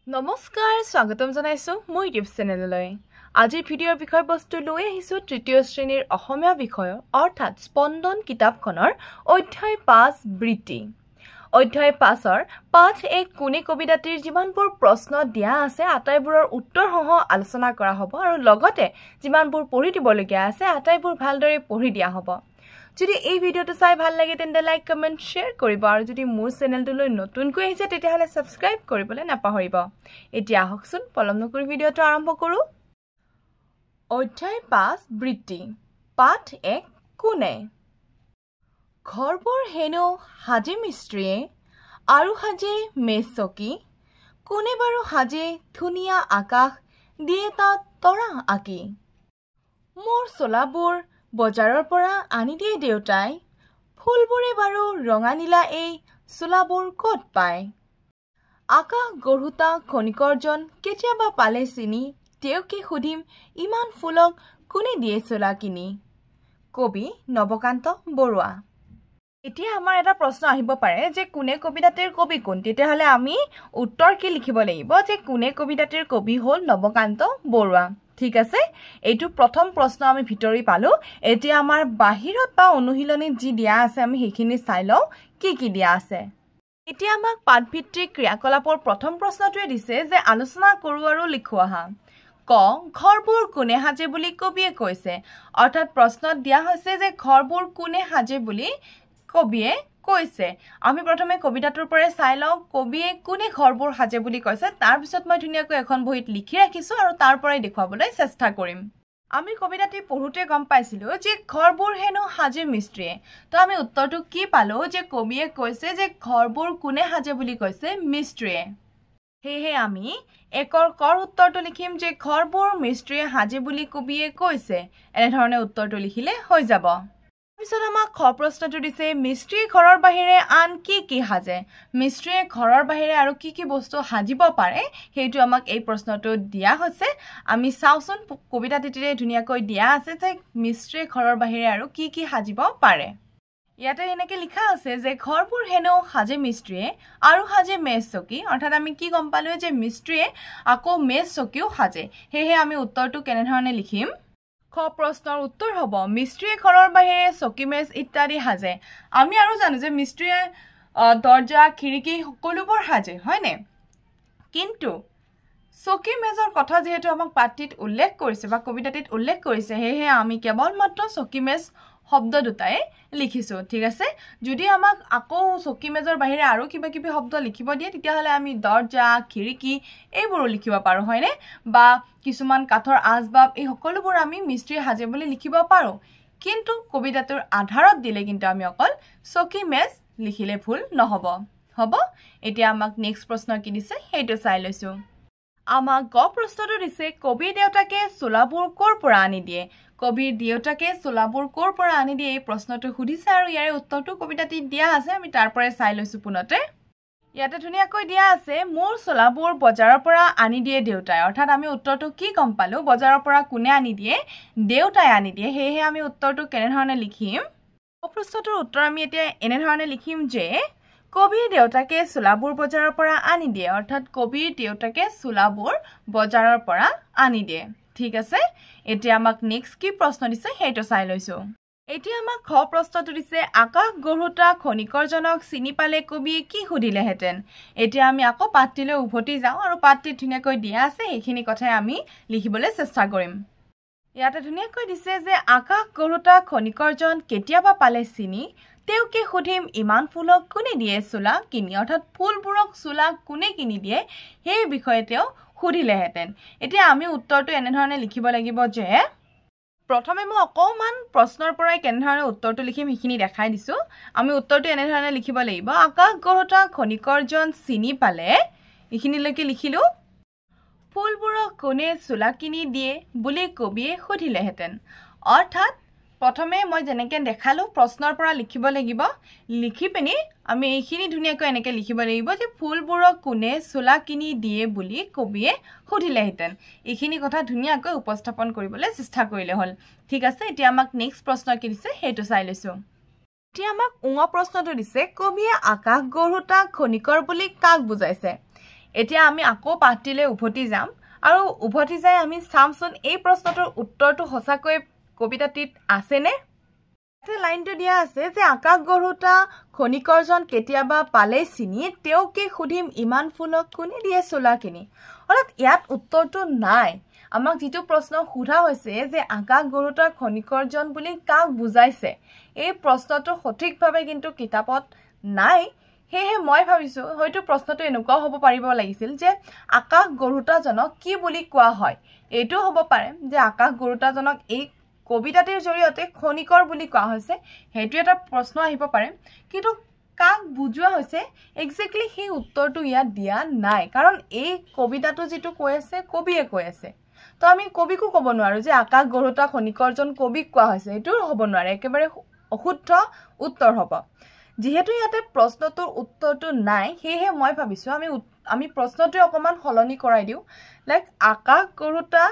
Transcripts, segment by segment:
নমস্কাৰ স্বাগতম জনাইছো মোৰ ইউটিউব চেনেললৈ আজিৰ ভিডিঅ'ৰ বিষয়বস্তু লৈ আহিছো তৃতীয় শ্ৰেণীৰ অসমীয়া বিষয় অৰ্থাৎ স্পন্দন কিতাপখনৰ অধ্যায় 5 বৃত্তি অধ্যায় 5ৰ পাঠ 1 কোনে কবিতাটিৰ যিমানবোৰ প্ৰশ্ন দিয়া আছে আটাইবোৰৰ উত্তৰ সহ আলোচনা কৰা হ'ব আৰু লগতে যিমানবোৰ পঢ়ি দিবলগীয়া আছে আটাইবোৰ ভালদৰে পঢ়ি দিয়া হ'ব যদি এই ভিডিওটো চাই ভাল লাগে তেন্তে লাইক কমেন্ট শেয়াৰ কৰিব আৰু যদি মোৰ চেনেলটোলৈ নতুনকৈ আহিছে তেতিয়াহলে সাবস্ক্ৰাইব কৰিবলৈ নাপাহৰিব এতিয়া আহকচোন পলম নকৰি ভিডিওটো আৰম্ভ কৰো অধ্যায় 5 বৃত্তি পাঠ 1 কোনে ঘৰবোৰ হেনো হাজে মিস্ত্ৰীয়ে আৰু হাজে মেচকি কোনে বাৰু হাজে ধুনীয়া আকাশ দিয়ে তাত তৰা আকি মোৰ চলাবোৰ বজাৰৰ পৰা আনি দিয়ে দেউতাই ফুলবোৰে বাৰু ৰঙা নীলা এই চলাবোৰ ক'ত পায় আকাশ গঢ়ুতা খনিকৰজন কেতিয়াবা পালে চিনি তেওঁকে সুধিম ইমান ফুলক কোনে দিয়ে চলা কিনি কবি নৱকান্ত বৰুৱা এতিয়া আমাৰ এটা প্ৰশ্ন আহিব পাৰে যে কোনে কবিতাটিৰ কবি কোন তেতিয়াহলে আমি উত্তৰ কি লিখিব লাগিব যে কোনে কবিতাটিৰ কবি হ'ল নৱকান্ত বৰুৱা ঠিক আছে এইটো প্ৰথম প্ৰশ্ন আমি ভিতৰি পালো এতিয়া আমাৰ বাহিৰত বা অনুশীলনীত যি দিয়া আছে আমি হেখিনি চাই লও কি দিয়া আছে এতিয়া আমাক পাঠভিত্তিক ক্ৰিয়াকলাপৰ প্ৰথম প্ৰশ্নটোৱে দিছে যে আলোচনা কৰো আৰু লিখো আহা ক ঘৰবোৰ কোনে হাজে বুলি কবিয়ে কৈছে অৰ্থাৎ প্ৰশ্নত দিয়া হৈছে যে ঘৰবোৰ কোনে হাজে বুলি কবিয়ে কৈছে আমি প্ৰথমে কবিতাটোৰ পৰা চাই লও কবিয়ে কোনে ঘৰবোৰ হাজে বুলি কৈছে তাৰ পিছত মই ধুনিয়াকৈ এখন বহিত লিখি ৰাখিছো আৰু তাৰ পৰাই দেখুৱাবলৈ চেষ্টা কৰিম আমি কবিতাটি পঢ়ুতে গম পাইছিলো যে ঘৰবোৰ হেনো হাজে মিস্ত্ৰীয়ে তো আমি উত্তৰটো কি পালো যে কবিয়ে কৈছে যে ঘৰবোৰ কোনে হাজে বুলি কৈছে মিস্ত্ৰীয়ে হেহে আমি একৰ কৰ উত্তৰটো লিখিম যে ঘৰবোৰ মিস্ত্ৰীয়ে হাজে বুলি কবিয়ে কৈছে এনে ধৰণে উত্তৰটো লিখিলে হৈ যাব পিছত আমাক খ প্ৰশ্নটো দিছে মিস্ত্ৰী ঘৰৰ বাহিৰে আন কি হাজে মিস্ত্ৰীয়ে ঘৰৰ বাহিৰে আৰু কি বস্তু হাজিব পাৰে হেইটো আমাক এই প্ৰশ্নটো দিয়া হৈছে আমি চাওচোন কবিতাটিতে ধুনিয়াকৈ দিয়া আছে যে মিস্ত্ৰীয়ে ঘৰৰ বাহিৰে আৰু কি হাজিব পাৰে ইয়াতে এনেকৈ লিখা আছে যে ঘৰবোৰ হেনো হাজে মিস্ত্ৰীয়ে আৰু হাজে মেজ চকী অৰ্থাৎ আমি কি গম পালো যে মিস্ত্ৰীয়ে আকৌ মেজ চকীও হাজে হেহে আমি উত্তৰটো কেনে ধৰণে লিখিম খ প্ৰশ্নৰ উত্তৰ হ'ব মিস্ত্ৰীয়ে ঘৰৰ বাহিৰে চকী মেজ ইত্যাদি হাজে আমি আৰু জানো যে মিস্ত্ৰীয়ে দৰ্জা খিৰিকী সকলোবোৰ হাজে হয়নে কিন্তু চকী মেজৰ কথা যেহেতু আমাক পাঠটিত উল্লেখ কৰিছে বা কবিতাটিত উল্লেখ কৰিছে হেহে আমি কেৱল মাত্ৰ চকী মেজ শব্দ দুটাই লিখিছো ঠিক আছে যদি আমাক আকৌ চকী মেজৰ বাহিৰে আৰু কিবা শব্দ লিখিব দিয়ে তেতিয়াহলে আমি দৰ্জা খিৰিকী এইবোৰো লিখিব পাৰো হয়নে বা কিছুমান কাঠৰ আজবাব এই সকলোবোৰ আমি মিস্ত্ৰী হাজে বুলি লিখিব পাৰো কিন্তু কবিতাটোৰ আধাৰত দিলে কিন্তু আমি অকল চকী মেজ লিখিলে ভুল নহব হ'ব এতিয়া আমাক নেক্সট প্ৰশ্ন কি দিছে হেইটো চাই লৈছো আমাক গ প্ৰশ্নটো দিছে কবিৰ দেউতাকে চলাবোৰ কৰ পৰা আনি দিয়ে কবিৰ দেউতাকে চলাবোৰ কৰ পৰা আনি দিয়ে এই প্ৰশ্নটো সুধিছে আৰু ইয়াৰ উত্তৰটো কবিতাটি দিয়া আছে আমি তাৰ পৰাই চাই লৈছো পুনতে ইয়াতে ধুনিয়াকৈ দিয়া আছে মোৰ চলাবোৰ বজাৰৰ পৰা আনি দিয়ে দেউতাই অৰ্থাৎ আমি উত্তৰটো কি গম পালো বজাৰৰ পৰা কোনে আনি দিয়ে দেউতাই আনি দিয়ে হেহে আমি উত্তৰটো কেনে ধৰণে লিখিম প্ৰশ্নটোৰ উত্তৰ আমি এতিয়া এনে ধৰণে লিখিম যে কবিৰ দেউতাকে চলাবোৰ বজাৰৰ পৰা আনি দিয়ে অৰ্থাৎ কবিৰ দেউতাকে চলাবোৰ বজাৰৰ পৰা আনি দিয়ে ঠিক আছে এতিয়া আমাক নেক্সট কি প্ৰশ্ন দিছে হেইটো চাই লৈছো এতিয়া আমাক খ প্ৰশ্নটো দিছে আকাশ গঢ়ুতা খনিকৰজনক চিনি পালে কবিয়ে কি সুধিলেহেঁতেন এতিয়া আমি আকৌ পাঠটিলৈ উভতি যাওঁ আৰু পাঠটিত ধুনিয়াকৈ দিয়া আছে এইখিনি কথাই আমি লিখিবলৈ চেষ্টা কৰিম ইয়াতে ধুনিয়াকৈ দিছে যে আকাশ গঢ়ুতা খনিকৰজন কেতিয়াবা পালে চিনি তেওঁকে সুধিম ইমান ফুলক কোনে দিয়ে চোলা কিনি অৰ্থাৎ ফুলবোৰক চোলা কোনে কিনি দিয়ে সেই বিষয়ে তেওঁ সুধিলেহেঁতেন এতিয়া আমি উত্তৰটো এনে ধৰণে লিখিব লাগিব যে প্ৰথমে মই অকমান প্ৰশ্নৰ পৰাই কেনে ধৰণে উত্তৰটো লিখিম হিখিনি দেখাই দিছো আমি উত্তৰটো এনে ধৰণে লিখিব লাগিব আকাশ গঢ়ুতা খনিকৰজন চিনি পালে ইখিনিলৈকে লিখিলো ফুলবোৰক কোনে চোলা কিনি দিয়ে বুলি কবিয়ে সুধিলেহেঁতেন অৰ্থাৎ প্ৰথমে মই যেনেকৈ দেখালো প্ৰশ্নৰ পৰা লিখিব লাগিব লিখি পিনি আমি এইখিনি ধুনিয়াকৈ এনেকৈ লিখিব লাগিব যে ফুলবোৰক কোনে চোলা কিনি দিয়ে বুলি কবিয়ে সুধিলেহেঁতেন এইখিনি কথা ধুনিয়াকৈ উপস্থাপন কৰিবলৈ চেষ্টা কৰিলে হ'ল ঠিক আছে এতিয়া আমাক নেক্সট প্ৰশ্ন কি দিছে হেইটো চাই লৈছো এতিয়া আমাক উঙা প্ৰশ্নটো দিছে কবিয়ে আকাশ গঢ়ুতা খনিকৰ বুলি কাক বুজাইছে এতিয়া আমি আকৌ পাঠটিলৈ উভতি যাম আৰু উভতি যাই আমি চামচোন এই প্ৰশ্নটোৰ উত্তৰটো সঁচাকৈ কবিতাটিত আছেনে এটা লাইনটো দিয়া আছে যে আকাশ গঢ়োতা খনিকৰজন কেতিয়াবা পালে চিনি তেওঁকে সুধিম ইমান ফুলক কোনে দিয়ে চোলা কিনি অৰ্থাৎ ইয়াত উত্তৰটো নাই আমাক যেটো প্ৰশ্ন সোধা হৈছে যে আকাশ গঢ়োতা খনিকৰজন বুলি কাক বুজাইছে এই প্ৰশ্নটো সঠিকভাৱে কিন্তু কিতাপত নাই হেহে মই ভাবিছো হয়তো প্ৰশ্নটো এনেকুৱা হ'ব পাৰিব লাগিছিল যে আকাশ গঢ়োতাজনক কি বুলি কোৱা হয় এটো হ'ব পাৰে যে আকাশ গঢ়োতাজনক এই কবিতাটিৰ জৰিয়তে খনিকৰ বুলি কোৱা হৈছে হেতু এটা প্ৰশ্ন আহিব পাৰে কিন্তু কাক বুজোৱা হৈছে এক্স্যাক্টলি সেই উত্তৰটো ইয়াত দিয়া নাই কাৰণ এই কবিতাটো যেটো কৈ আছে কবিয়ে কৈ আছে তো আমি কবিকো ক'ব নোৱাৰো যে আকাশ গঢ়োতা খনিকৰজন কবিক কোৱা হৈছে এটো হ'ব নোৱাৰে একেবাৰে অশুদ্ধ উত্তৰ হ'ব যেহেতু ইয়াতে প্ৰশ্নটোৰ উত্তৰটো নাই হেহে মই ভাবিছো আমি প্ৰশ্নটো অকমান হলনি কৰাই দিও লাইক আকাশ গঢ়োতা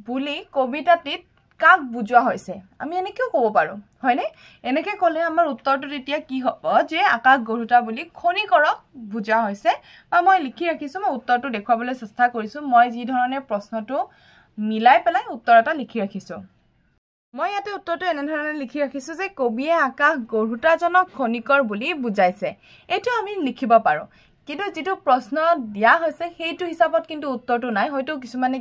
বুলি কবিতাটিত কাক বুজোৱা হৈছে আমি এনেকৈ ক'ব পাৰো হয়নে এনেকৈ ক'লে আমাৰ উত্তৰটো তেতিয়া কি হ'ব যে আকাশ গঢ়োতা বুলি খনিকৰক বুজোৱা হৈছে বা মই লিখি ৰাখিছো মই উত্তৰটো দেখুৱাবলৈ চেষ্টা কৰিছো মই যি ধৰণে প্ৰশ্নটো মিলাই পেলাই উত্তৰ এটা লিখি ৰাখিছো মই ইয়াতে উত্তৰটো এনে ধৰণে লিখি ৰাখিছো যে কবিয়ে আকাশ গঢ়োতাজনক খনিকৰ বুলি বুজাইছে এটো আমি লিখিব পাৰো কিন্তু যেটো প্ৰশ্ন দিয়া হৈছে সেইটো হিচাপত কিন্তু উত্তৰটো নাই হয়তো কিছুমানে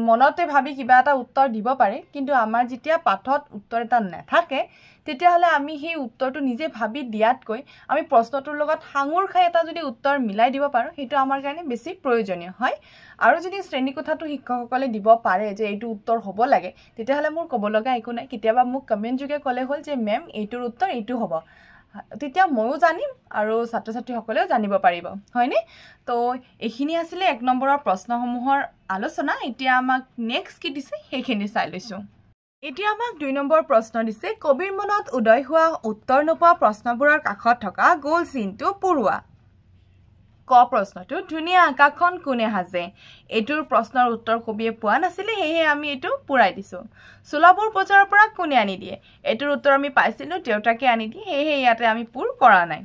মনতে ভাবি কিবা এটা উত্তৰ দিব পাৰে কিন্তু আমাৰ যেতিয়া পাঠত উত্তৰ এটা নাথাকে তেতিয়া হলে আমি সেই উত্তৰটো নিজে ভাবি দিয়াতকৈ আমি প্ৰশ্নটোৰ লগত সাঙুৰ খাই এটা যদি উত্তৰ মিলাই দিব পাৰো হেতু আমাৰ কাৰণে বেছি প্ৰয়োজনীয় হয় আৰু যদি শ্ৰেণী কোঠাটো শিক্ষকসকলে দিব পাৰে যে এইটো উত্তৰ হ'ব লাগে তেতিয়া হলে মোৰ ক'ব লগা একো নাই কেতিয়াবা মোক কমেন্ট যোগে ক'লে হ'ল যে মেম এইটোৰ উত্তৰ এইটো হ'ব তেতিয়া ময়ো জানিম আৰু ছাত্ৰ ছাত্ৰীসকলেও জানিব পাৰিব হয়নে তো এখিনি আছিল 1 নম্বৰৰ প্ৰশ্নসমূহৰ আলোচনা এতিয়া আমাক নেক্সট কি দিছে হেখিনি চাই লৈছো এতিয়া আমাক 2 নম্বৰ প্ৰশ্ন দিছে কবিৰ মনত উদয় হোৱা উত্তৰ নোপোৱা প্ৰশ্নবোৰৰ কাষত থকা গোল চিনটো পুৰুৱা ক প্ৰশ্নটো ধুনিয়া আকাশখন কোনে হাজে এটোৰ প্ৰশ্নৰ উত্তৰ কবিয়ে পোৱা নাছিলে হেহে আমি এটো পুৰাই দিছো সোলাপুৰ বজাৰৰ পৰা কোনে আনি দিয়ে এটোৰ উত্তৰ আমি পাইছিলো দেউতাকে আনি দিয়ে হেহে ইয়াতে আমি পুৰ কৰা নাই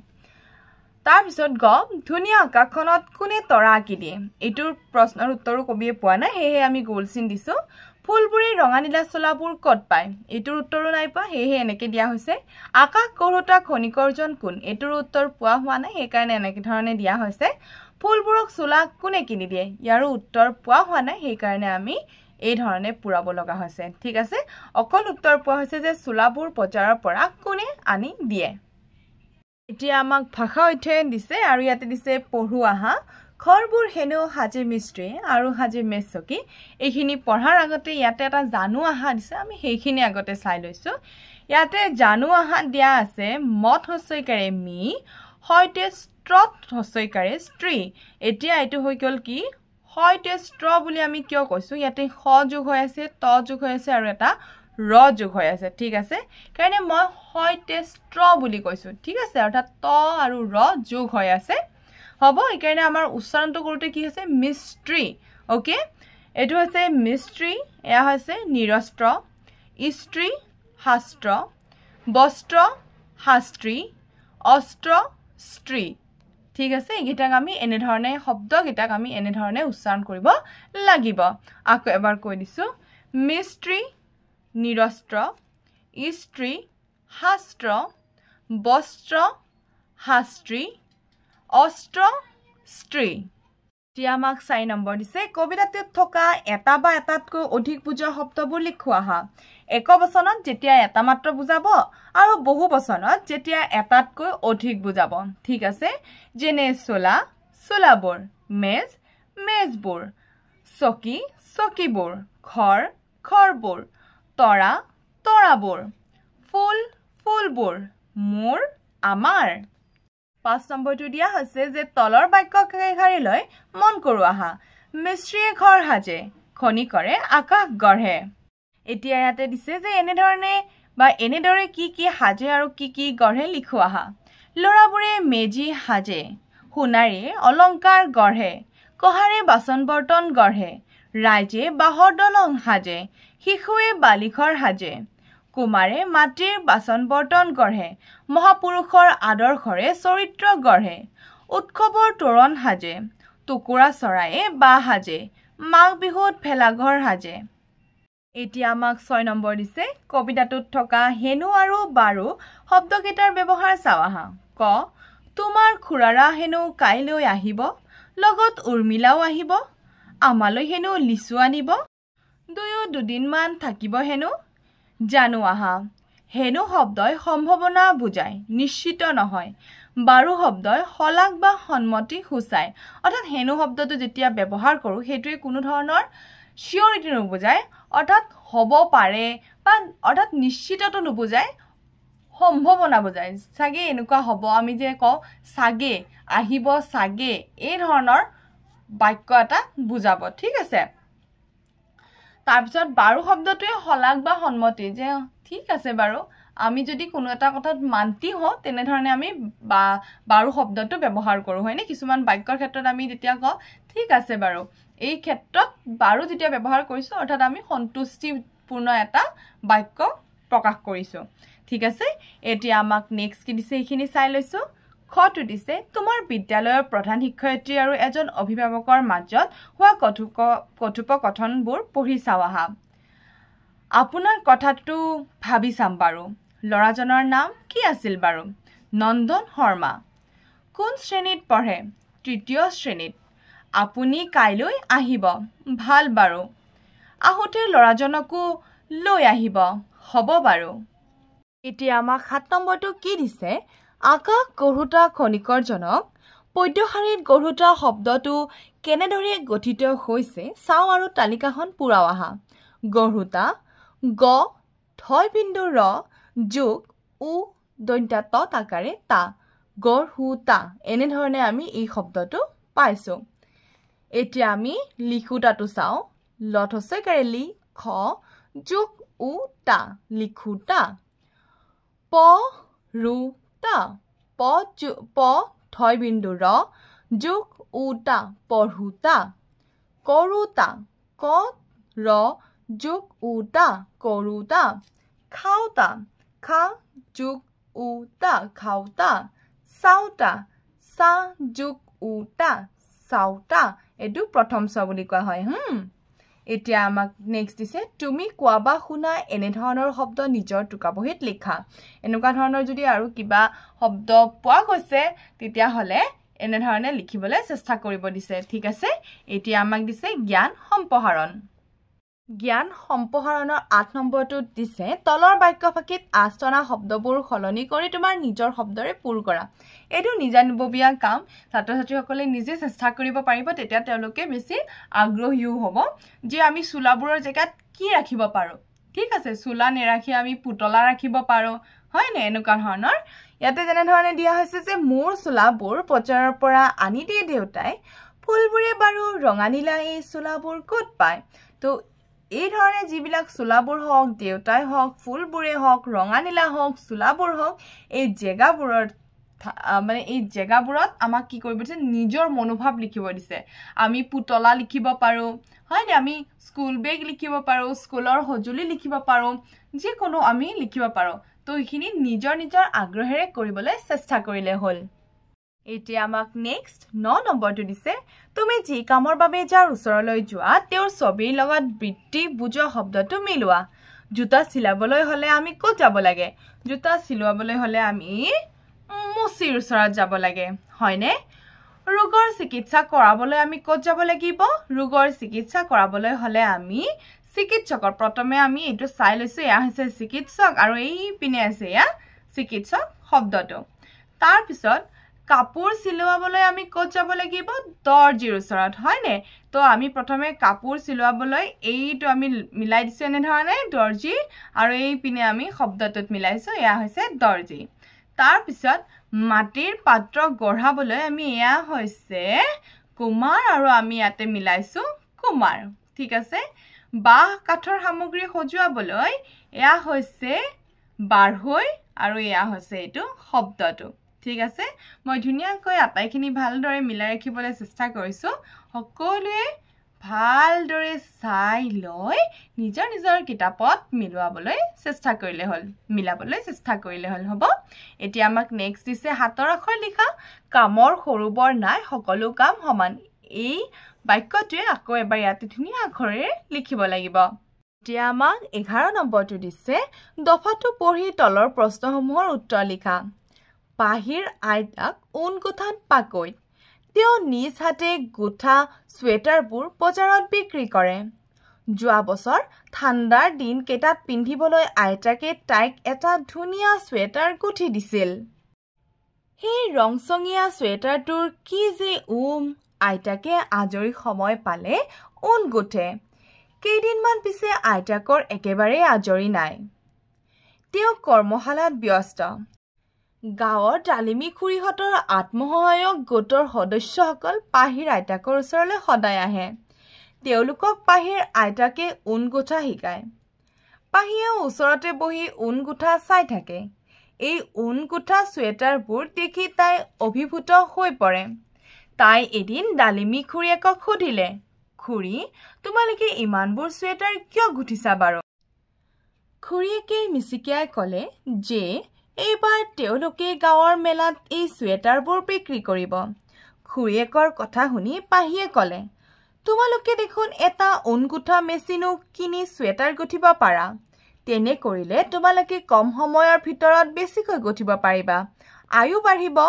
তাৰ পিছত গ ধুনিয়া আকাশখনত কোনে তৰা আঁকি দিয়ে এটোৰ প্ৰশ্নৰ উত্তৰো কবিয়ে পোৱা নাই হেহে আমি গোল চিন দিছো ফুলপুৰি ৰঙা নীলা সোলাপুৰ কত পায় এটোৰ উত্তৰো নাই পা হেহে এনেকে দিয়া হৈছে আকাশ গঢ়োতা খনিকৰজন কোন এটোৰ উত্তৰ পোৱা হোৱা নাই সেই কাৰণে এনেকে ধৰণে দিয়া হৈছে ফুলপুৰক সোলা কোনে কিনি দিয়ে ইয়াৰো উত্তৰ পোৱা হোৱা নাই সেই কাৰণে আমি এই ধৰণে পুৰাব লগা হৈছে ঠিক আছে অকল উত্তৰ পোৱা হৈছে যে সোলাপুৰ বজাৰৰ পৰা কোনে আনি দিয়ে এতিয়া আমাক ভাষা অধ্যয়ন দিছে আৰু ইয়াতে দিছে পঢ়ু আহা খৰবোৰ হেনো হাজে মিস্ত্ৰী আৰু হাজে মেচকি এইখিনি পঢ়াৰ আগতে ইয়াতে এটা জানু আহা দিছে আমি সেইখিনি আগতে চাই লৈছো ইয়াতে জানু আহা দিয়া আছে মত হসৈকাৰে মি হয়তে স্ত্ৰত হসৈকাৰে স্ত্ৰী এতিয়া এটো হৈ গল কি হয়তে স্ত্র বুলি আমি কিয় কৈছো ইয়াতে খ যোগ হৈ আছে ত যোগ হৈ আছে আৰু এটা ৰ যোগ হৈ আছে ঠিক আছে কাৰণে মই হয়তে স্ত্ৰ বুলি কৈছো ঠিক আছে অৰ্থাৎ ত আৰু ৰ যোগ হৈ আছে হ'ব এই কাৰণে আমাৰ উচ্চাৰণটো কৰোতে কি হৈছে মিস্ত্ৰী ওকে এটো হৈছে মিস্ত্ৰী এয়া হৈছে নিৰস্ত্ৰ ইস্ত্ৰী শাস্ত্ৰ বস্ত্ৰ শাস্ত্ৰী অস্ত্ৰ স্ত্ৰী ঠিক আছে এইটাক আমি এনে ধৰণে শব্দ গিটাক আমি এনে ধৰণে উচ্চাৰণ কৰিব লাগিব আকৌ এবাৰ কৈ দিছো মিস্ত্ৰী নিৰস্ত্ৰ ইস্ত্ৰী শাস্ত্ৰ বস্ত্ৰ শাস্ত্ৰী অস্ত্ৰ স্ত্ৰী এতিয়া আমাক 4 নম্বৰ দিছে কবিতাটোত থকা এটা বা এটাতকৈ অধিক বুজোৱা শব্দবোৰ লিখোৱা হা একবচনত যেতিয়া এটা মাত্ৰ বুজাব আৰু বহু বচনত যেতিয়া এটাতকৈ অধিক বুজাব ঠিক আছে যেনে সোলা সোলাবোৰ মেজ মেজবোৰ চকী চকীবোৰ ঘৰ ঘৰবোৰ তৰা তৰাবোৰ ফুল ফুলবোৰ মোৰ আমাৰ 5 নম্বৰটো দিয়া হৈছে যে তলৰ বাক্য কেইখাৰীলৈ মন কৰো আহা মিস্ত্ৰীয়ে ঘৰ হাজে খনিকৰে আকাশ গঢ়ে এতিয়া ইয়াতে দিছে যে এনে ধৰণে বা এনে দৰে কি কি হাজে আৰু কি কি গঢ়ে লিখো আহা লৰাবোৰে মেজি হাজে সোণাৰে অলংকাৰ গঢ়ে কহাৰে বাচন বৰ্তন গঢ়ে ৰাইজে বাহৰ দলং হাজে শিশুৱে বালিঘৰ হাজে কুমাৰে মাটিৰ বাচন বৰ্তন গঢ়ে মহাপুৰুষৰ আদৰ্শৰে চৰিত্ৰ গঢ়ে উৎসৱৰ তোৰণ সাজে টুকুৰা চৰায়ে বা সাজে মাঘ বিহুত ভেলাঘৰ সাজে এতিয়া আমাক 6 নম্বৰ দিছে কবিতাটোত থকা হেনু আৰু বাৰু শব্দকেইটাৰ ব্যৱহাৰ চাও আহা ক তোমাৰ খুৰাৰা হেনু কাইলৈ আহিব লগত উৰ্মিলাও আহিব আমালৈ হেনু লিচু আনিব দুয়ো দুদিনমান থাকিব হেনু জানো আহা হেনু শব্দই সম্ভাৱনা বুজায় নিশ্চিত নহয় বাৰু শব্দই হলাক বা সন্মতি সূচায় অৰ্থাৎ হেনু শব্দটো যেতিয়া ব্যৱহাৰ কৰো হেতুৱে কোনো ধৰণৰ সিওৰিটি নুবুজায় অৰ্থাৎ হ'ব পাৰে বা অৰ্থাৎ নিশ্চিতটো নুবুজায় সম্ভাৱনা বুজায় সাগে এনেকুৱা হ'ব আমি যে কও সাগে আহিব সাগে এই ধৰণৰ বাক্য এটা বুজাব ঠিক আছে তাৰ পিছত বাৰু শব্দটোৱে হলাক বা সন্মতি যে ঠিক আছে বাৰু আমি যদি কোনো এটা কথাত মান্তি হও তেনে ধৰণে আমি বাৰু শব্দটো ব্যৱহাৰ কৰো হয়নে কিছুমান বাক্যৰ ক্ষেত্ৰত আমি যেতিয়া কও ঠিক আছে বাৰু এই ক্ষেত্ৰত বাৰু যেতিয়া ব্যৱহাৰ কৰিছো অৰ্থাৎ আমি সন্তুষ্টিপূৰ্ণ এটা বাক্য প্ৰকাশ কৰিছো ঠিক আছে এতিয়া আমাক নেক্সট কি দিছে এইখিনি চাই লৈছো খটো দিছে তোমাৰ বিদ্যালয়ৰ প্ৰধান শিক্ষয়িত্ৰী আৰু এজন অভিভাৱকৰ মাজত হোৱা কথোপকথনবোৰ পঢ়ি চাও আহা আপোনাৰ কথাটো ভাবি চাম বাৰু লৰাজনৰ নাম কি আছিল বাৰু নন্দন শৰ্মা কোন শ্ৰেণীত পঢ়ে তৃতীয় শ্ৰেণীত আপুনি কাইলৈ আহিব ভাল বাৰু আহোতে লৰাজনকো লৈ আহিব হ'ব বাৰু এতিয়া আমাক 7 নম্বৰটো কি দিছে আকাশ গঢ়ুতা খনিকৰজনক পদ্যশাৰীত গঢ়ুতা শব্দটো কেনেদৰে গঠিত হৈছে চাও আৰু তালিকাখন পুৰাও আহা গঢ়ুতা গ থয় বিন্দু ৰ যোগ উ দন্তা ত আকাৰে তা গঢ়ুতা এনে ধৰণে আমি এই শব্দটো পাইছো এতিয়া আমি লিখুতাটো চাও লথসেকাৰে লি খ যোগ উ তা লিখুতা প ৰু তা প থয় বিন্দু ৰ যোগ উ তা পঢ়ুতা কৰুতা ক ৰ যোগ উ তা কৰুতা খাওতা খা যোগ উ তা খাওতা চাওতা সা যোগ উ তা চাওতা এটো প্ৰথম ছ বুলি কোৱা হয় এতিয়া আমাক নেক্সট দিছে তুমি কোৱা বা শুনা এনে ধৰণৰ শব্দ নিজৰ টুকাবহিত লিখা এনেকুৱা ধৰণৰ যদি আৰু কিবা শব্দ পোৱা গৈছে তেতিয়া হলে এনে ধৰণে লিখিবলৈ চেষ্টা কৰিব দিছে ঠিক আছে এতিয়া আমাক দিছে জ্ঞান সম্প্ৰসাৰণৰ 8 নম্বৰটো দিছে তলৰ বাক্যফাঁকিত আস্তনা শব্দবোৰ সলনি কৰি তোমাৰ নিজৰ শব্দৰে পূৰ কৰা এটো নিজানিববিয়া কাম ছাত্ৰ-ছাত্ৰীসকলে নিজে চেষ্টা কৰিব পাৰিব তেতিয়া তেওঁলোকে বেছি আগ্ৰহীও হ'ব যে আমি চুলাবোৰৰ জেগাত কি ৰাখিব পাৰো ঠিক আছে চুলা নেৰাখি আমি পুতলা ৰাখিব পাৰো হয় নে এনেকুৱা ধৰণৰ ইয়াতে যেনে ধৰণে দিয়া হৈছে যে মোৰ চুলাবোৰ পচাৰৰ পৰা আনি দিয়ে দেউতাই ফুলবোৰে বাৰু ৰঙানীলা এই চুলাবোৰ ক'ত পায় তো এই ধৰণে যিবিলাক চুলাবোৰ হওক দেউতাই হওক ফুলবোৰে হওক ৰঙানীলা হওক চুলাবোৰ হওক এই জেগাবোৰত মানে এই জেগাবোৰত আমাক কি কৰিব দিছে নিজৰ মনোভাৱ লিখিব দিছে আমি পুতলা লিখিব পাৰো হয় নে আমি স্কুল বেগ লিখিব পাৰো স্কুলৰ হজুলি লিখিব পাৰো যে কোনো আমি লিখিব পাৰো তো এইখিনি নিজৰ নিজৰ আগ্ৰহেৰে কৰিবলৈ চেষ্টা কৰিলে হল এতিয়া আমাক নেক্সট 9 নম্বৰটো দিছে তুমি যি কামৰ বাবে যাৰ ওচৰলৈ যোৱা তেওঁৰ ছবিৰ লগত বৃত্তি বুজোৱা শব্দটো মিলোৱা জোতা চিলাবলৈ হলে আমি ক'ত যাব লাগে জোতা চিলাবলৈ হলে আমি মুচিৰ ওচৰত যাব লাগে হয়নে ৰোগৰ চিকিৎসা কৰাবলৈ আমি ক'ত যাব লাগিব ৰোগৰ চিকিৎসা কৰাবলৈ হলে আমি চিকিৎসকৰ প্ৰথমে আমি এটো চাই লৈছো এয়া হৈছে চিকিৎসক আৰু এই পিনে আছে এয়া চিকিৎসক শব্দটো তাৰ পিছত কাপোৰ চিলোৱাবলৈ আমি ক'ত যাব লাগিব দৰ্জিৰ ওচৰত হয়নে তো আমি প্ৰথমে কাপোৰ চিলোৱাবলৈ এইটো আমি মিলাই দিছো এনে ধৰণে দৰ্জি আৰু এই পিনে আমি শব্দটোত মিলাইছো এয়া হৈছে দৰ্জি তাৰ পিছত মাটিৰ পাত্ৰ গঢ়াবলৈ আমি এয়া হৈছে কুমাৰ আৰু আমি ইয়াতে মিলাইছো কুমাৰ ঠিক আছে বাহ কাঠৰ সামগ্ৰী সজুৱাবলৈ এয়া হৈছে বাঢ়ৈ আৰু এয়া হৈছে এটো শব্দটো ঠিক আছে মই ধুনিয়াকৈ আটাইখিনি ভালদৰে মিলাই ৰাখিবলৈ চেষ্টা কৰিছো সকলোৱে ভালদৰে চাই লৈ নিজৰ নিজৰ কিতাপত মিলাবলৈ চেষ্টা কৰিলে হ'ল হ'ব এতিয়া আমাক নেক্সট দিছে হাতৰ আখৰ লিখা কামৰ সৰু বৰ নাই সকলো কাম সমান এই বাক্যটোৱে আকৌ এবাৰ ইয়াতে ধুনীয়া আখৰেৰে লিখিব লাগিব এতিয়া আমাক 11 নম্বৰটো দিছে দফাটো পঢ়ি তলৰ প্ৰশ্নসমূহৰ উত্তৰ লিখা পাহিৰ আইতাক ঊণ গুঠাত পাকৈত তেওঁ নিজ হাতে গুঠা সোৱেটাৰবোৰ বজাৰত বিক্ৰী কৰে যোৱা বছৰ ঠাণ্ডাৰ দিন কেইটাত পিন্ধিবলৈ আইতাকে তাইক এটা ধুনীয়া সোৱেটাৰ গুঠি দিছিল সেই ৰংচঙীয়া সোৱেটাৰটোৰ কি যে আইতাকে আজৰি সময় পালে ঊণ গুঠে কেইদিনমান পিছে আইতাকৰ একেবাৰে আজৰি নাই তেওঁ কৰ্মশালাত ব্যস্ত গাঁৱৰ ডালিমী খুৰীহঁতৰ আত্মসহায়ক গোটৰ সদস্যসকল পাহিৰ আইতাকৰ ওচৰলৈ সদায় আহে তেওঁলোকক পাহিৰ আইতাকে ঊণ গুঠা শিকায় পাহিয়েও ওচৰতে বহি ঊণ গুঠা চাই থাকে এই ঊণ গুঠা সোৱেটাৰবোৰ দেখি তাই অভিভূত হৈ পৰে তাই এদিন ডালিমী খুৰীয়েকক সুধিলে খুৰী তোমালোকে ইমানবোৰ সোৱেটাৰ কিয় গুঠিছা বাৰু খুৰীয়েকে মিচিকিয়াই ক'লে যে এইবাৰ তেওঁলোকে গাঁৱৰ মেলাত এই সোৱেটাৰবোৰ বিক্ৰী কৰিব খুৰীয়েকৰ কথা শুনি পাহিয়ে ক'লে তোমালোকে দেখোন এটা ঊণ গুঠা মেচিনো কিনি সোৱেটাৰ গুঠিব পাৰা তেনে কৰিলে তোমালোকে কম সময়ৰ ভিতৰত বেছিকৈ গুঠিব পাৰিবা আয়ু বাঢ়িব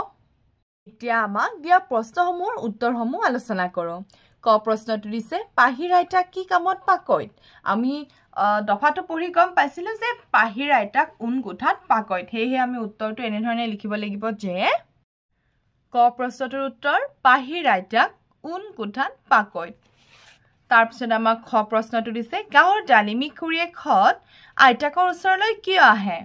এতিয়া আমাক দিয়া প্ৰশ্নসমূহৰ উত্তৰসমূহ আলোচনা কৰোঁ ক প্ৰশ্নটো দিছে পাহিৰ আইতাক কি কামত পাকৈত আমি দফাটো পঢ়ি গম পাইছিলোঁ যে পাহিৰ আইতাক ঊণ গুঠাত পাকৈত সেয়েহে আমি উত্তৰটো এনেধৰণে লিখিব লাগিব যে ক প্ৰশ্নটোৰ উত্তৰ পাহিৰ আইতাক ঊণ গুঠাত পাকৈত তাৰপিছত আমাক খ প্ৰশ্নটো দিছে গাঁৱৰ ডালিমী খুৰীয়েকহঁত আইতাকৰ ওচৰলৈ কিয় আহে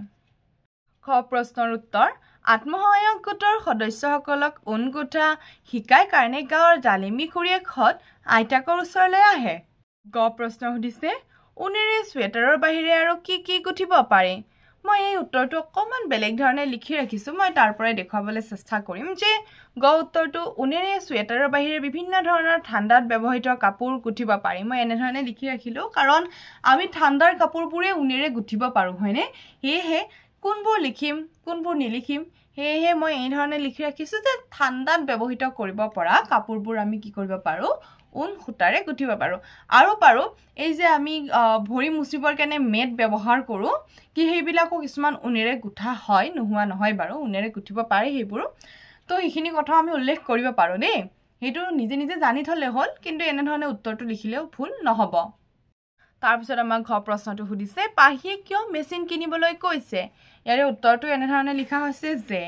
খ প্ৰশ্নৰ উত্তৰ আত্মসহায়ক গোটৰ সদস্যসকলক ঊণ গুঠা শিকায় কাৰণে গাঁৱৰ ডালিমী খুৰীয়েকহঁত আইতাকৰ ওচৰলৈ আহে গ প্ৰশ্ন সুধিছে ঊণেৰে সোৱেটাৰৰ বাহিৰে আৰু কি গুঠিব পাৰি মই এই উত্তৰটো অকণমান বেলেগ ধৰণে লিখি ৰাখিছোঁ মই তাৰ পৰাই দেখুৱাবলৈ চেষ্টা কৰিম যে গ উত্তৰটো ঊণেৰে সোৱেটাৰৰ বাহিৰে বিভিন্ন ধৰণৰ ঠাণ্ডাত ব্যৱহৃত কাপোৰ গুঠিব পাৰি মই এনেধৰণে লিখি ৰাখিলোঁ কাৰণ আমি ঠাণ্ডাৰ কাপোৰবোৰে ঊণেৰে গুঠিব পাৰোঁ হয়নে সেয়েহে কোনবোৰ লিখিম কোনবোৰ নিলিখিম সেয়েহে মই এই ধৰণে লিখি ৰাখিছোঁ যে ঠাণ্ডাত ব্যৱহৃত কৰিব পৰা কাপোৰবোৰ আমি কি কৰিব পাৰোঁ ঊণ সূতাৰে গুঠিব পাৰোঁ আৰু পাৰোঁ এই যে আমি ভৰি মুচিবৰ কাৰণে মেট ব্যৱহাৰ কৰোঁ কি সেইবিলাকো কিছুমান ঊণেৰে গুঠা হয় নোহোৱা নহয় বাৰু ঊণেৰে গুঠিব পাৰে সেইবোৰো তো সেইখিনি কথাও আমি উল্লেখ কৰিব পাৰোঁ দেই সেইটো নিজে নিজে জানি থ'লে হ'ল কিন্তু এনেধৰণে উত্তৰটো লিখিলেও ভুল নহ'ব তাৰপিছত আমাক ঘ প্ৰশ্নটো সুধিছে পাহিয়ে কিয় মেচিন কিনিবলৈ কৈছে ইয়াৰে উত্তৰটো এনেধৰণে লিখা হৈছে যে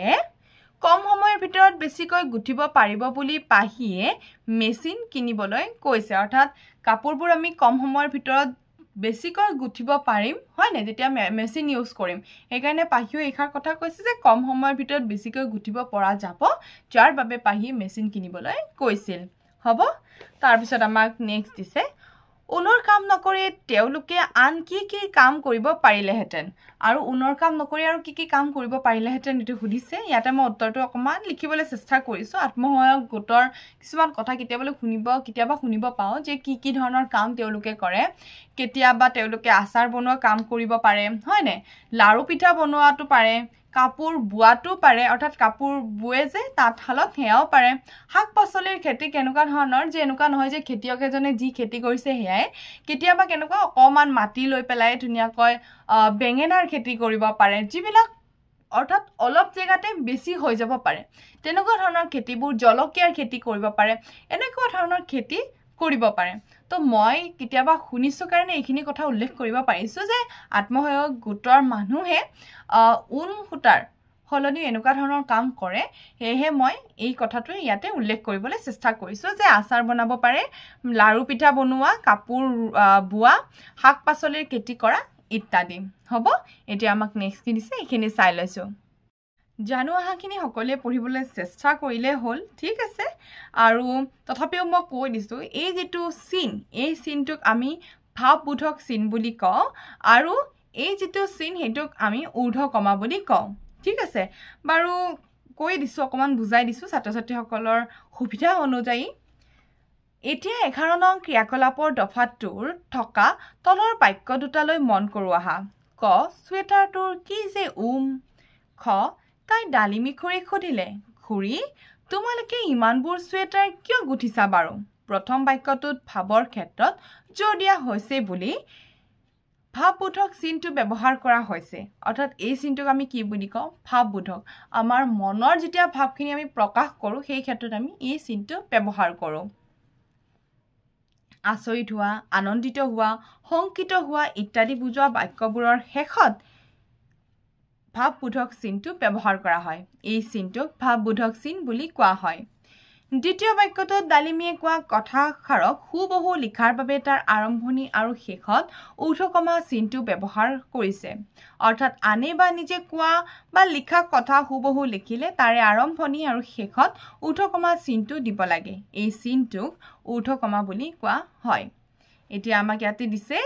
কম সময়ৰ ভিতৰত বেছিকৈ গুঠিব পাৰিব বুলি পাহিয়ে মেচিন কিনিবলৈ কৈছে অৰ্থাৎ কাপোৰবোৰ আমি কম সময়ৰ ভিতৰত বেছিকৈ গুঠিব পাৰিম হয় নাই যেতিয়া মেচিন ইউজ কৰিম সেইকাৰণে পাহিয়ে এইষাৰ কথা কৈছে যে কম সময়ৰ ভিতৰত বেছিকৈ গুঠিব পৰা যাব যাৰ বাবে পাহিয়ে মেচিন কিনিবলৈ কৈছিল হ'ব তাৰপিছত আমাক নেক্সট দিছে ঊণৰ কাম নকৰি তেওঁলোকে আন কি কাম কৰিব পাৰিলেহেঁতেন আৰু ঊণৰ কাম নকৰি আৰু কি কাম কৰিব পাৰিলেহেঁতেন এইটো সুধিছে ইয়াতে মই উত্তৰটো অকণমান লিখিবলৈ চেষ্টা কৰিছোঁ আত্মসহায়ক গোটৰ কিছুমান কথা কেতিয়াবা শুনিব পাওঁ যে কি ধৰণৰ কাম তেওঁলোকে কৰে কেতিয়াবা তেওঁলোকে আচাৰ বনোৱা কাম কৰিব পাৰে হয়নে লাৰু পিঠা বনোৱাটো পাৰে কাপোৰ বোৱাটো পাৰে অৰ্থাৎ কাপোৰ বুৱে যে তাঁতশালত সেয়াও পাৰে শাক পাচলিৰ খেতি কেনেকুৱা ধৰণৰ যে এনেকুৱা নহয় যে খেতিয়ক এজনে যি খেতি কৰিছে সেয়াই কেতিয়াবা কেনেকুৱা অকণমান মাটি লৈ পেলাই ধুনীয়াকৈ বেঙেনাৰ খেতি কৰিব পাৰে যিবিলাক অৰ্থাৎ অলপ জেগাতে বেছি হৈ যাব পাৰে তেনেকুৱা ধৰণৰ খেতিবোৰ জলকীয়াৰ খেতি কৰিব পাৰে এনেকুৱা ধৰণৰ খেতি কৰিব পাৰে তো মই কেতিয়াবা শুনিছোঁ কাৰণে এইখিনি কথা উল্লেখ কৰিব পাৰিছোঁ যে আত্মসহায়ক গোটৰ মানুহে ঊণ সূতাৰ সলনি এনেকুৱা ধৰণৰ কাম কৰে সেয়েহে মই এই কথাটো ইয়াতে উল্লেখ কৰিবলৈ চেষ্টা কৰিছোঁ যে আচাৰ বনাব পাৰে লাৰু পিঠা বনোৱা কাপোৰ বোৱা শাক পাচলিৰ খেতি কৰা ইত্যাদি হ'ব এতিয়া আমাক নেক্সট কি দিছে এইখিনি চাই লৈছোঁ জানো আহাখিনি সকলোৱে পঢ়িবলৈ চেষ্টা কৰিলে হ'ল ঠিক আছে আৰু তথাপিও মই কৈ দিছোঁ এই যিটো চিন এই চিনটোক আমি ভাৱবোধক চিন বুলি কওঁ আৰু এই যিটো চিন সেইটোক আমি ঊৰ্ধ্বকমা বুলি কওঁ ঠিক আছে বাৰু কৈ দিছোঁ অকণমান বুজাই দিছোঁ ছাত্ৰ ছাত্ৰীসকলৰ সুবিধা অনুযায়ী এতিয়া 11 নং ক্ৰিয়াকলাপৰ দফাটোৰ থকা তলৰ বাক্য দুটালৈ মন কৰো আহা ক ছুৱেটাৰটোৰ কি যে খ তাই ডালিমী খুৰীক সুধিলে খুৰী তোমালোকে ইমানবোৰ ছুৱেটাৰ কিয় গুঠিছা বাৰু প্ৰথম বাক্যটোত ভাৱৰ ক্ষেত্ৰত জোৰ দিয়া হৈছে বুলি ভাৱবোধক চিনটো ব্যৱহাৰ কৰা হৈছে অৰ্থাৎ এই চিনটোক আমি কি বুলি কওঁ ভাৱবোধক আমাৰ মনৰ যেতিয়া ভাৱখিনি আমি প্ৰকাশ কৰোঁ সেই ক্ষেত্ৰত আমি এই চিনটো ব্যৱহাৰ কৰোঁ আচৰিত হোৱা আনন্দিত হোৱা শংকিত হোৱা ইত্যাদি বুজোৱা বাক্যবোৰৰ শেষত ভাৱবোধক চিনটো ব্যৱহাৰ কৰা হয় এই চিনটোক ভাৱবোধক চিন বুলি কোৱা হয় দ্বিতীয় বাক্যটোত ডালিমীয়ে কোৱা কথাষাৰক হুবহু লিখাৰ বাবে তাৰ আৰম্ভণি আৰু শেষত ঊৰ্ধ্বকমা চিনটো ব্যৱহাৰ কৰিছে অৰ্থাৎ আনে বা নিজে কোৱা বা লিখা কথা হুবহু লিখিলে তাৰে আৰম্ভণি আৰু শেষত ঊৰ্ধ্বকমা চিনটো দিব লাগে এই চিনটোক ঊৰ্ধ্বকমা বুলি কোৱা হয় এতিয়া আমাক ইয়াতে দিছে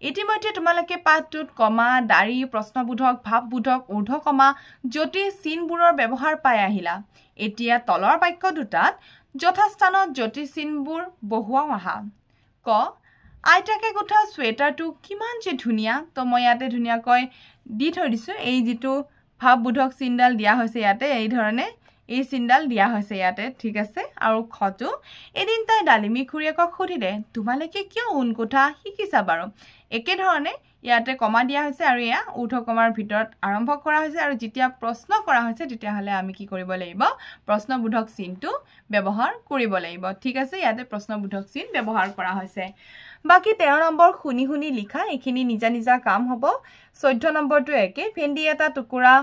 ইতিমধ্যে তোমালোকে পাঠটোত কমা দাৰি প্ৰশ্নবোধক ভাৱবোধক ঊৰ্ধ্বকমা জটিল চিনবোৰৰ ব্যৱহাৰ পাই আহিলা এতিয়া তলৰ বাক্য দুটাত যথাস্থানত জটিল চিনবোৰ বহুৱাও আহা ক আইতাকে গোঠা ছুৱেটাৰটো কিমান যে ধুনীয়া তো মই ইয়াতে ধুনীয়াকৈ দি থৈ দিছোঁ এই যিটো ভাৱবোধক চিনডাল দিয়া হৈছে ইয়াতে এই ধৰণে এই চিনডাল দিয়া হৈছে ইয়াতে ঠিক আছে আৰু খটো এদিন তাই ডালিমী খুৰীয়েকক সুধিলে তোমালোকে কিয় ঊণ গোঠা শিকিছা বাৰু একে ধৰণে ইয়াতে কমা দিয়া হৈছে আৰু এয়া ঊৰ্ধ্বকমাৰ ভিতৰত আৰম্ভ কৰা হৈছে আৰু যেতিয়া প্ৰশ্ন কৰা হৈছে তেতিয়াহ'লে আমি কি কৰিব লাগিব প্ৰশ্নবোধক চিনটো ব্যৱহাৰ কৰিব লাগিব ঠিক আছে ইয়াতে প্ৰশ্নবোধক চিন ব্যৱহাৰ কৰা হৈছে বাকি 13 নম্বৰ শুনি শুনি লিখা এইখিনি নিজা নিজা কাম হ'ব 14 নম্বৰটো একে ভেন্দি এটা টুকুৰা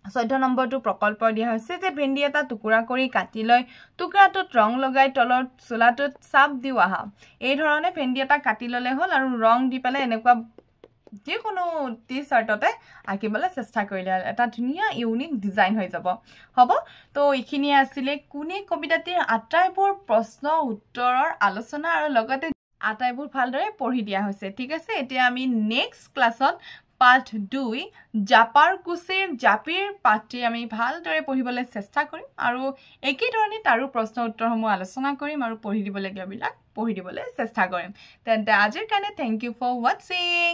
14 নম্বৰটো প্ৰকল্প দিয়া হৈছে যে ভেন্দি এটা টুকুৰা কৰি কাটি লৈ টুকুৰাটোত ৰং লগাই তলৰ চোলাটোত চাপ দিও আহা এই ধৰণে ভেন্দি এটা কাটি ললে হ'ল আৰু ৰং দি পেলে এনেকুৱা যিকোনো টি-শাৰ্টতে আঁকিবলৈ চেষ্টা কৰিলে এটা ধুনীয়া ইউনিক ডিজাইন হৈ যাব হ'ব তো এইখিনি আছিল কোনে কবিতাটিৰ আটাইবোৰ প্ৰশ্ন উত্তৰৰ আলোচনা আৰু লগতে আটাইবোৰ ভালদৰে পঢ়ি দিয়া হৈছে ঠিক আছে এতিয়া আমি নেক্সট ক্লাছত পাঠ 2 জাপাৰ কুচিৰ জাপিৰ পাঠটি আমি ভালদৰে পঢ়িবলৈ চেষ্টা কৰিম আৰু একেই ধৰণে তাৰো প্ৰশ্ন উত্তৰসমূহ আলোচনা কৰিম আৰু পঢ়ি দিবলগীয়াবিলাক পঢ়ি দিবলৈ চেষ্টা কৰিম তেন্তে আজিৰ কাৰণে থ্যাংক ইউ ফৰ ওয়াচিং